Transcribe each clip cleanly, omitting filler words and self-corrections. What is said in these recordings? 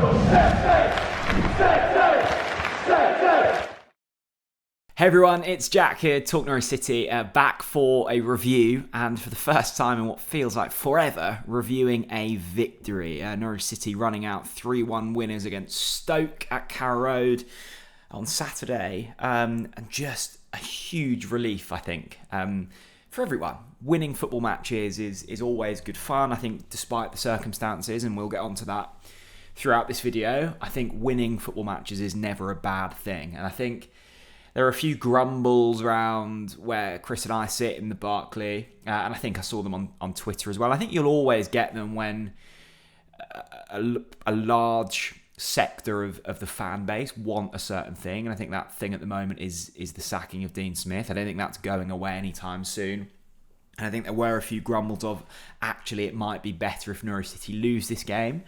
Hey everyone, it's Jack here, TalkNorwichCity, back for a review, and for the first time in what feels like forever, reviewing a victory. Norwich City running out 3-1 winners against Stoke at Carrow Road on Saturday, and just a huge relief, I think, for everyone. Winning football matches is always good fun, I think, despite the circumstances, and we'll get onto that throughout this video. I think winning football matches is never a bad thing, and I think there are a few grumbles around where Chris and I sit in the Barclay, and I think I saw them on Twitter as well. I think you'll always get them when a large sector of the fan base want a certain thing, and I think that thing at the moment is the sacking of Dean Smith. I don't think that's going away anytime soon. And I think there were a few grumbles of, actually, it might be better if Norwich City lose this game.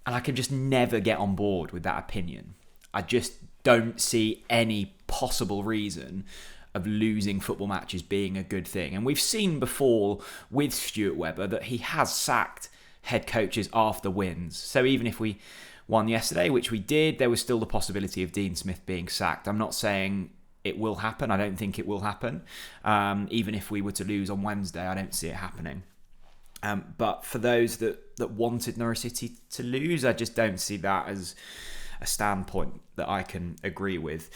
And I can just never get on board with that opinion. I just don't see any possible reason of losing football matches being a good thing. And we've seen before with Stuart Webber that he has sacked head coaches after wins. So even if we won yesterday, which we did, there was still the possibility of Dean Smith being sacked. I'm not saying it will happen. I don't think it will happen. Even if we were to lose on Wednesday, I don't see it happening. But for those that wanted Norwich City to lose, I just don't see that as a standpoint that I can agree with.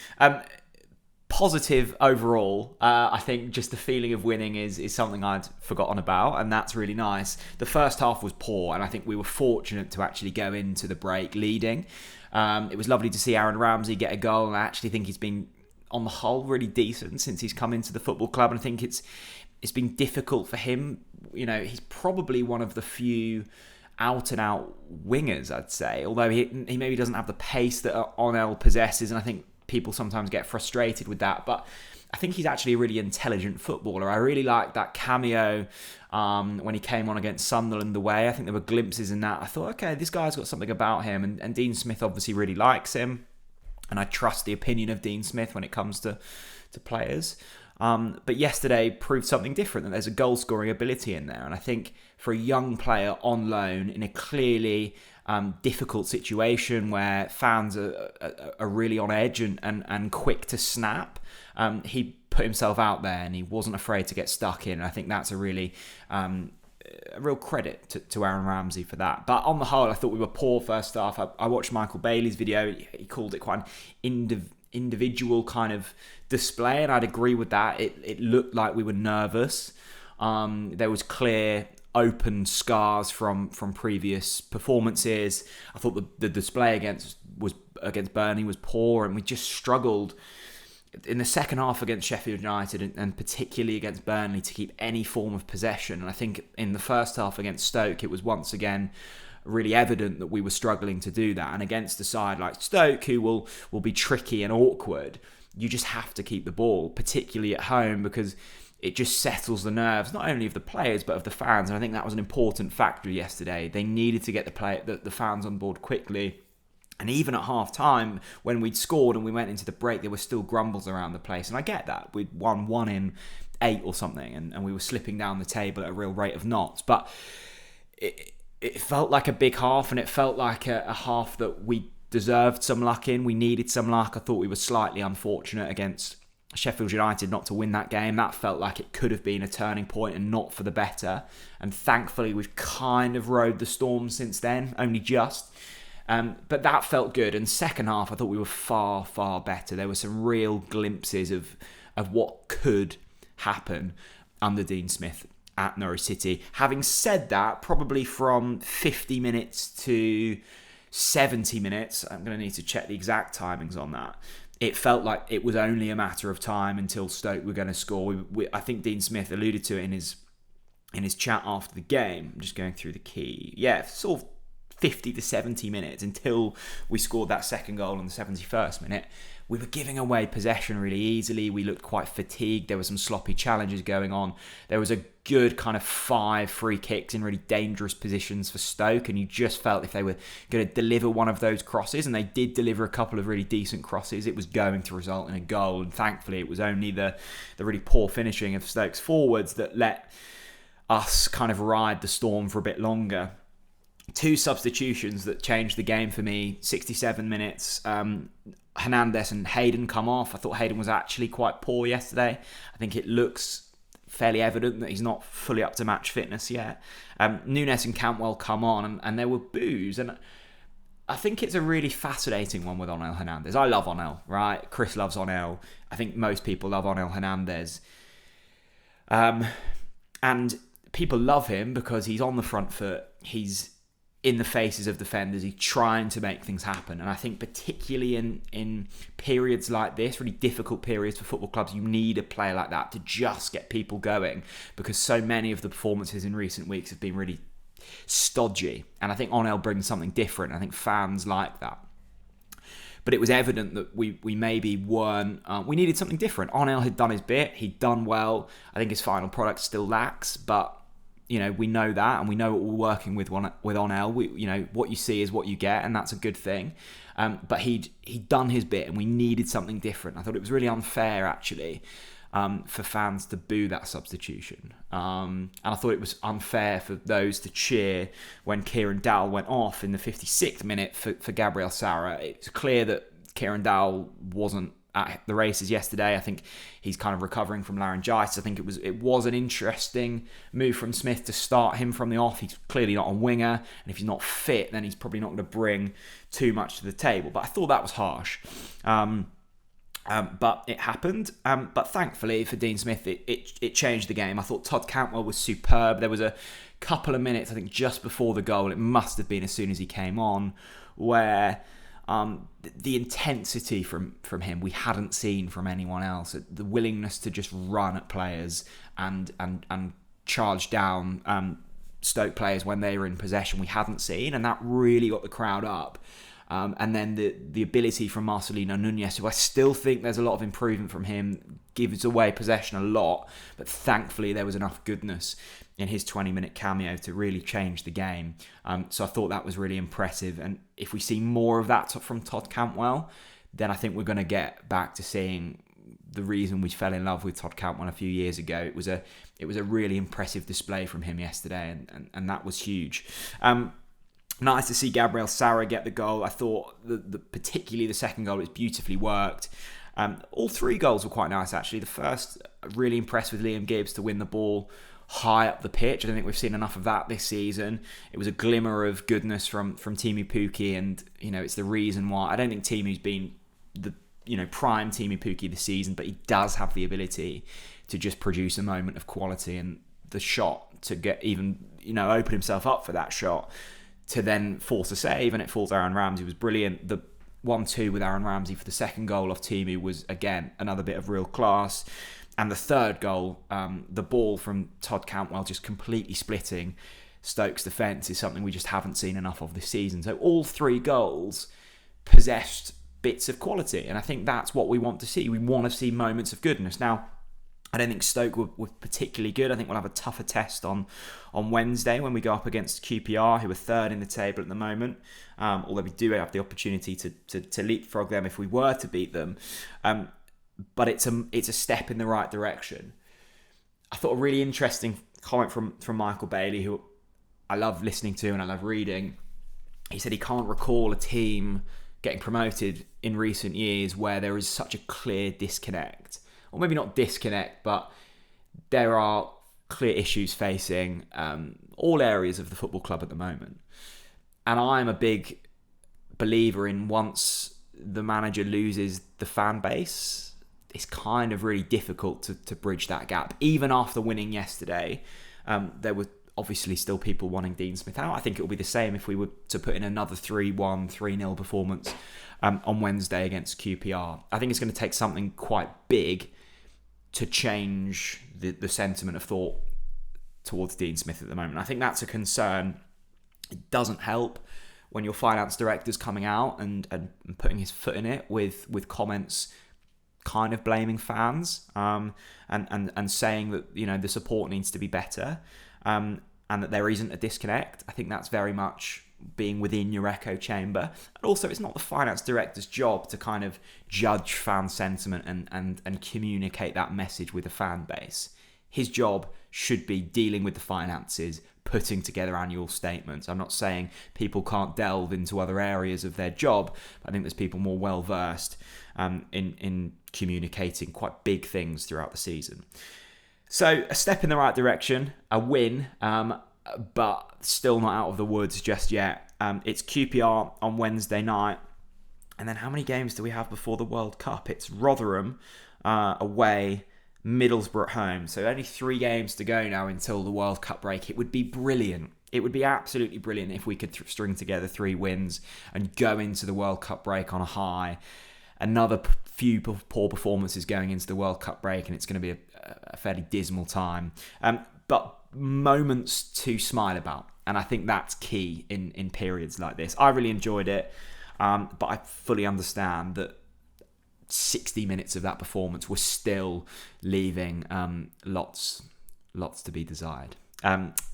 Positive overall, I think just the feeling of winning is something I'd forgotten about, and that's really nice. The first half was poor, and I think we were fortunate to actually go into the break leading. It was lovely to see Aaron Ramsey get a goal, and I actually think he's been, on the whole, really decent since he's come into the football club, and I think it's been difficult for him. You know, he's probably one of the few out-and-out wingers, I'd say, although he maybe doesn't have the pace that Onel possesses, and I think people sometimes get frustrated with that, but I think he's actually a really intelligent footballer. I really liked that cameo when he came on against Sunderland away. I think there were glimpses in that. I thought, okay, this guy's got something about him, and Dean Smith obviously really likes him, and I trust the opinion of Dean Smith when it comes to players. But yesterday proved something different, that there's a goal-scoring ability in there. And I think for a young player on loan in a clearly difficult situation where fans are really on edge and quick to snap, he put himself out there and he wasn't afraid to get stuck in. And I think that's a real credit to Aaron Ramsey for that. But on the whole, I thought we were poor first half. I watched Michael Bailey's video. He called it quite an individual kind of display, and I'd agree with that. It looked like we were nervous. There was clear open scars from previous performances. I thought the display against Burnley was poor, and we just struggled in the second half against Sheffield United and particularly against Burnley to keep any form of possession. And I think in the first half against Stoke, it was once again really evident that we were struggling to do that. And against a side like Stoke, who will be tricky and awkward, you just have to keep the ball, particularly at home, because it just settles the nerves, not only of the players, but of the fans. And I think that was an important factor yesterday. They needed to get the fans on board quickly. And even at half-time, when we'd scored and we went into the break, there were still grumbles around the place. And I get that. We'd won 1 in 8 or something, and we were slipping down the table at a real rate of knots. But it felt like a big half, and it felt like a half that we deserved some luck in. We needed some luck. I thought we were slightly unfortunate against Sheffield United not to win that game. That felt like it could have been a turning point and not for the better. And thankfully, we've kind of rode the storm since then, only just. But that felt good. And second half, I thought we were far, far better. There were some real glimpses of what could happen under Dean Smith at Norwich City. Having said that, probably from 50 minutes to 70 minutes, I'm going to need to check the exact timings on that, it felt like it was only a matter of time until Stoke were going to score. I think Dean Smith alluded to it in his chat after the game. I'm just going through the key. Yeah, sort of 50 to 70 minutes until we scored that second goal in the 71st minute. We were giving away possession really easily. We looked quite fatigued. There were some sloppy challenges going on. There was a good kind of 5 free kicks in really dangerous positions for Stoke, and you just felt if they were going to deliver one of those crosses, and they did deliver a couple of really decent crosses, it was going to result in a goal. And thankfully, it was only the really poor finishing of Stoke's forwards that let us kind of ride the storm for a bit longer. two substitutions that changed the game for me. 67 minutes, Hernandez and Hayden come off. I thought Hayden was actually quite poor yesterday. I think it looks fairly evident that he's not fully up to match fitness yet. Nunes and Cantwell come on, and there were boos. And I think it's a really fascinating one with Onel Hernandez. I love Onel, right? Chris loves Onel. I think most people love Onel Hernandez. And people love him because he's on the front foot. He's in the faces of defenders. He's trying to make things happen. And I think particularly in periods like this, really difficult periods for football clubs, you need a player like that to just get people going, because so many of the performances in recent weeks have been really stodgy. And I think Onel brings something different. I think fans like that. But it was evident that we maybe weren't... we needed something different. Onel had done his bit. He'd done well. I think his final product still lacks, but we know that, and we know what we're working with Onel. What you see is what you get, and that's a good thing. But he'd done his bit, and we needed something different. I thought it was really unfair, actually, for fans to boo that substitution. And I thought it was unfair for those to cheer when Kieran Dowell went off in the 56th minute for Gabriel Sara. It's clear that Kieran Dowell wasn't at the races yesterday. I think he's kind of recovering from laryngitis. I think it was an interesting move from Smith to start him from the off. He's clearly not a winger, and if he's not fit, then he's probably not going to bring too much to the table. But I thought that was harsh. But it happened. But thankfully for Dean Smith, it changed the game. I thought Todd Cantwell was superb. There was a couple of minutes, I think just before the goal, it must have been as soon as he came on, where the intensity from him we hadn't seen from anyone else. The willingness to just run at players and charge down Stoke players when they were in possession, we hadn't seen, and that really got the crowd up. And then the ability from Marcelino Núñez, who I still think there's a lot of improvement from him, gives away possession a lot, but thankfully there was enough goodness in his 20-minute cameo to really change the game. So I thought that was really impressive. And if we see more of that from Todd Cantwell, then I think we're going to get back to seeing the reason we fell in love with Todd Cantwell a few years ago. It was a really impressive display from him yesterday, and that was huge. Nice to see Gabriel Sara get the goal. I thought particularly the second goal was beautifully worked. All three goals were quite nice, actually. The first, really impressed with Liam Gibbs to win the ball high up the pitch. I don't think we've seen enough of that this season. It was a glimmer of goodness from Timu Pukki, and it's the reason why I don't think Timu's been the prime Timu Pukki this season, but he does have the ability to just produce a moment of quality, and the shot to get even open himself up for that shot to then force a save, and it falls Aaron Ramsey, was brilliant. The 1-2 with Aaron Ramsey for the second goal off Timu was, again, another bit of real class. And the third goal, the ball from Todd Cantwell just completely splitting Stoke's defence, is something we just haven't seen enough of this season. So all three goals possessed bits of quality, and I think that's what we want to see. We want to see moments of goodness. Now, I don't think Stoke were particularly good. I think we'll have a tougher test on Wednesday when we go up against QPR, who are third in the table at the moment. Although we do have the opportunity to leapfrog them if we were to beat them. But it's a step in the right direction. I thought a really interesting comment from Michael Bailey, who I love listening to and I love reading. He said he can't recall a team getting promoted in recent years where there is such a clear disconnect. Or maybe not disconnect, but there are clear issues facing all areas of the football club at the moment. And I'm a big believer in, once the manager loses the fan base, it's kind of really difficult to bridge that gap. Even after winning yesterday, there were obviously still people wanting Dean Smith out. I think it will be the same if we were to put in another 3-1, 3-0 performance on Wednesday against QPR. I think it's going to take something quite big to change the sentiment of thought towards Dean Smith at the moment. I think that's a concern. It doesn't help when your finance director's coming out and putting his foot in it with comments kind of blaming fans and saying that the support needs to be better and that there isn't a disconnect. I think that's very much being within your echo chamber. And also, it's not the finance director's job to kind of judge fan sentiment and communicate that message with the fan base. His job should be dealing with the finances, putting together annual statements. I'm not saying people can't delve into other areas of their job, but I think there's people more well versed in communicating quite big things throughout the season. So a step in the right direction, a win, but still not out of the woods just yet. It's QPR on Wednesday night. And then how many games do we have before the World Cup? It's Rotherham away, Middlesbrough at home. So only 3 games to go now until the World Cup break. It would be brilliant. It would be absolutely brilliant if we could string together 3 wins and go into the World Cup break on a high. Another few poor performances going into the World Cup break, and it's going to be a fairly dismal time. But moments to smile about. And I think that's key in periods like this. I really enjoyed it, but I fully understand that 60 minutes of that performance was still leaving lots to be desired.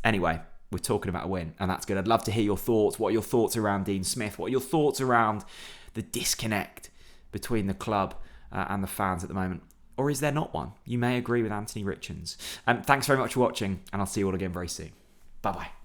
Anyway, we're talking about a win, and that's good. I'd love to hear your thoughts. What are your thoughts around Dean Smith? What are your thoughts around the disconnect between the club and the fans at the moment? Or is there not one? You may agree with Anthony Richards. Thanks very much for watching, and I'll see you all again very soon. Bye-bye.